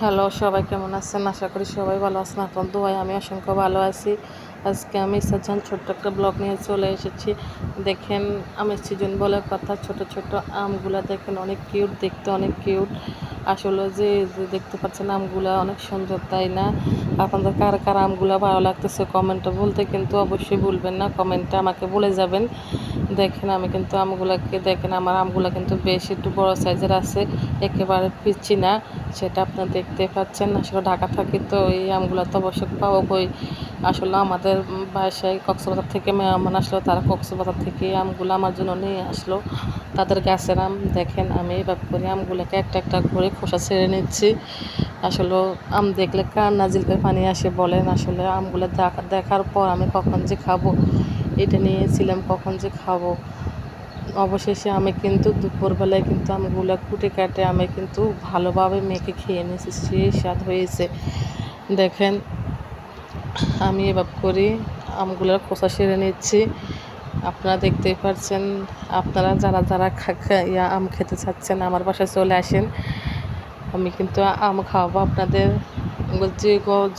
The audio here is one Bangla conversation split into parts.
হ্যালো, সবাই কেমন আছেন? আশা করি সবাই ভালো আছেন। আপনার দোয়ায় আমি অসংখ্য ভালো আছি। আজকে আমি ইসাজান ছোট্ট একটা ব্লগ নিয়ে চলে এসেছি। দেখেন, আমের সিজন বলে কথা, ছোট ছোট আমগুলা দেখেন অনেক কিউট, দেখতে অনেক কিউট। আসলে যে দেখতে পাচ্ছেন আমগুলা অনেক সুন্দর, তাই না? আপনাদের কার কার আমগুলা ভালো লাগতেছে কমেন্টে বলতে কিন্তু অবশ্যই ভুলবেন না। কমেন্টে আমাকে বলে যাবেন। দেখেন আমি কিন্তু আমগুলাকে দেখেন, আমার আমগুলা কিন্তু বেশ একটু বড় সাইজের আছে, একেবারে পিচ্ছি না। সেটা আপনারা দেখতে পাচ্ছেন। আসলে ঢাকা থাকি তো এই আমগুলো তো অবশ্যই পাবো কই। আসলে আমাদের বাসায় কক্সবাজার থেকে মেহমান আসলো, তারা কক্সবাজার থেকে আমগুলো আমার জন্য নিয়ে আসলো, তাদের গাছের আম। দেখেন আমি এভাবে করে আমগুলোকে একটা একটা করে খোসা ছেড়ে নিচ্ছি। আসলে আম দেখলে কার না জিভে পানি আসে বলেন। আসলে আমগুলো দেখার পর আমি কখন যে খাবো এটা নিয়েছিলাম, কখন যে খাবো। অবশেষে আমি কিন্তু দুপুরবেলায় কিন্তু আমগুলো কুটে কাটে আমি কিন্তু ভালোভাবে মেখে খেয়ে নিয়েছি, সেই স্বাদ হয়েছে। দেখেন আমি এভাবে করি আমগুলোর খোসা সেরে নিচ্ছি। আপনারা দেখতেই পাচ্ছেন। আপনারা যারা যারা আম খেতে চাচ্ছেন আমার বাসায় চলে আসেন। আমি কিন্তু আম খাওয়াবো আপনাদের।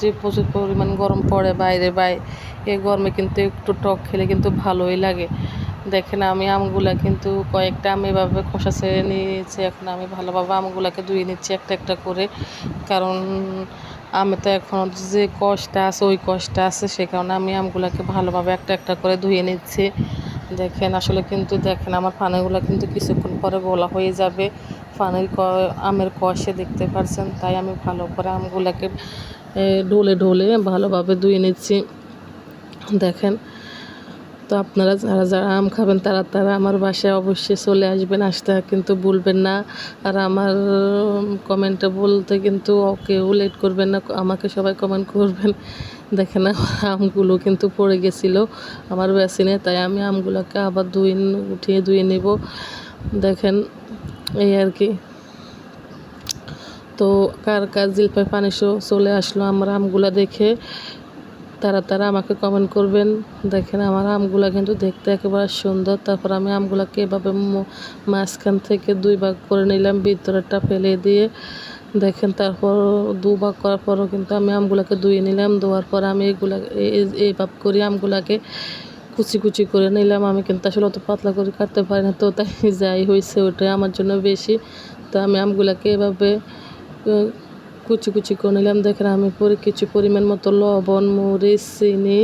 যে প্রচুর পরিমাণ গরম পড়ে বাইরে, এই গরমে কিন্তু একটু টক খেলে কিন্তু ভালোই লাগে। দেখেন আমি আমগুলা কিন্তু কয়েকটা আমি এভাবে খোসা ছেড়ে নিয়েছি। এখন আমি ভালোভাবে আমগুলাকে ধুয়ে নিচ্ছি একটা একটা করে, কারণ আমি তো এখন যে কষটা আছে ওই কষটা আছে, সে কারণে আমি আমগুলাকে ভালোভাবে একটা একটা করে ধুয়ে নিচ্ছি। দেখেন আসলে কিন্তু দেখেন আমার পানিগুলো কিন্তু কিছুক্ষণ পরে গোলা হয়ে যাবে। আমের কষে দেখতে পাচ্ছেন, তাই আমি ভালো করে আমগুলাকে ঢলে ঢলে ভালোভাবে ধুয়ে নিচ্ছি। দেখেন, তো আপনারা যারা যারা আম খাবেন তারা তারা আমার বাসায় অবশ্যই চলে আসবেন, আসতে কিন্তু ভুলবেন না। আর আমার কমেন্টে বলতে কিন্তু কেউ লেট করবেন না, আমাকে সবাই কমেন্ট করবেন। দেখেন আমগুলো কিন্তু পড়ে গেছিলো আমার বেসিনে, তাই আমি আমগুলোকে আবার উঠিয়ে ধুয়ে নেব। দেখেন এই আর কি। তো কার কার জিলপাই পানি চলে আসলো আমার আমগুলো দেখে, তারা আমাকে কমেন্ট করবেন। দেখেন আমার আমগুলো কিন্তু দেখতে একেবারে সুন্দর। তারপর আমি আমগুলোকে এভাবে মাঝখান থেকে 2 ভাগ করে নিলাম, ভিতরেরটা ফেলে দিয়ে। দেখেন তারপর 2 ভাগ করার পরও কিন্তু আমি আমগুলোকে ধুয়ে নিলাম। ধোয়ার পর আমি এইভাবে করে আমগুলোকে কুচি কুচি করে নিলাম। আমি কিন্তু আসলে অত পাতলা করে কাটতে পারি না, তো তাই যাই হয়েছে ওটাই আমার জন্য বেশি। তো আমি আমগুলোকে এভাবে কুচি কুচি করে নিলাম। দেখেন আমি কিছু পরিমাণ মতো লবণ, মরিচ, চিনি,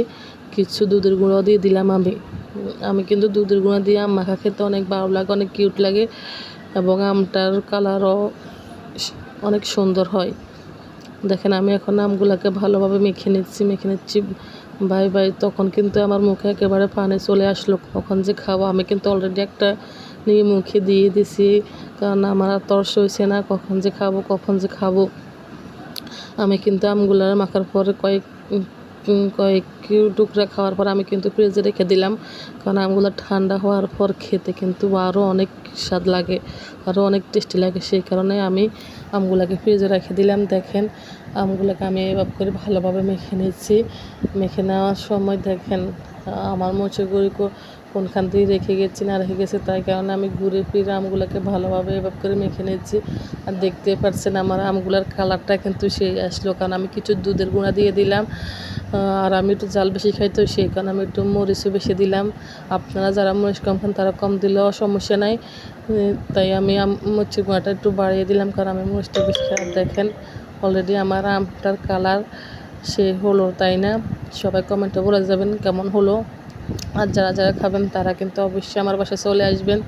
কিছু দুধের গুঁড়ো দিয়ে দিলাম। আমি কিন্তু দুধের গুঁড়ো দিয়ে আম মাখা খেতে অনেক ভালো লাগে, অনেক কিউট লাগে, এবং আমটার কালারও অনেক সুন্দর হয়। দেখেন আমি এখন আমগুলোকে ভালোভাবে মেখে নিচ্ছি। ভাই তখন কিন্তু আমার মুখে একেবারে পানি চলে আসলো, কখন যে খাবো। আমি কিন্তু অলরেডি একটা নিয়ে মুখে দিয়ে দিছি, কারণ আমার আর তর্স হয়েছে না কখন যে খাবো। আমি কিন্তু আমগুলো মাখার পরে কয়েক টুকরা খাওয়ার পর আমি কিন্তু ফ্রিজে রেখে দিলাম, কারণ আমগুলো ঠান্ডা হওয়ার পর খেতে কিন্তু আরও অনেক স্বাদ লাগে, আরও অনেক টেস্টি লাগে। সেই কারণে আমি আমগুলোকে ফ্রিজে রেখে দিলাম। দেখেন আমগুলোকে আমি এভাবে করে ভালোভাবে মেখে নিচ্ছি। মেখে নেওয়ার সময় দেখেন আমার মোচে গুঁড়ি কোনখান দিয়ে রেখে গেছে, তাই কারণে আমি ঘুরে ফিরে আমগুলোকে ভালোভাবে এভাবে করে মেখে নিচ্ছি। আর দেখতে পাচ্ছেন আমার আমগুলোর কালারটা কিন্তু সেই আসলো, কারণ আমি কিছু দুধের গুঁড়া দিয়ে দিলাম। আর আমি একটু জাল বেশি খাই, তো সেই কারণে আমি একটু মরিচও বেশি দিলাম। আপনারা যারা মরিচ কম খান তারা কম দিলেও সমস্যা নাই। তাই আমি মরিচের গুঁড়াটা একটু বাড়িয়ে দিলাম, কারণ আমি মরিচটা বেশি খাই। দেখেন অলরেডি আমার আমটার কালার সে হলো, তাই না? সবাই কমেন্টে বলে যাবেন কেমন হলো। আর যারা যারা খাবেন তারা কিন্তু অবশ্যই আমার বাসায় চলে আসবেন।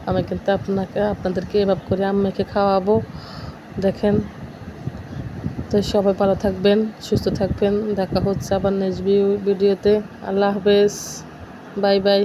আমি কিন্তু আপনাদেরকে এভাবে করে আম মেখে খাওয়াবো। দেখেন, তো সবাই ভালো থাকবেন, সুস্থ থাকবেন। দেখা হচ্ছে আবার নেক্সট ভিডিওতে। আল্লাহ হাফেজ, বাই বাই।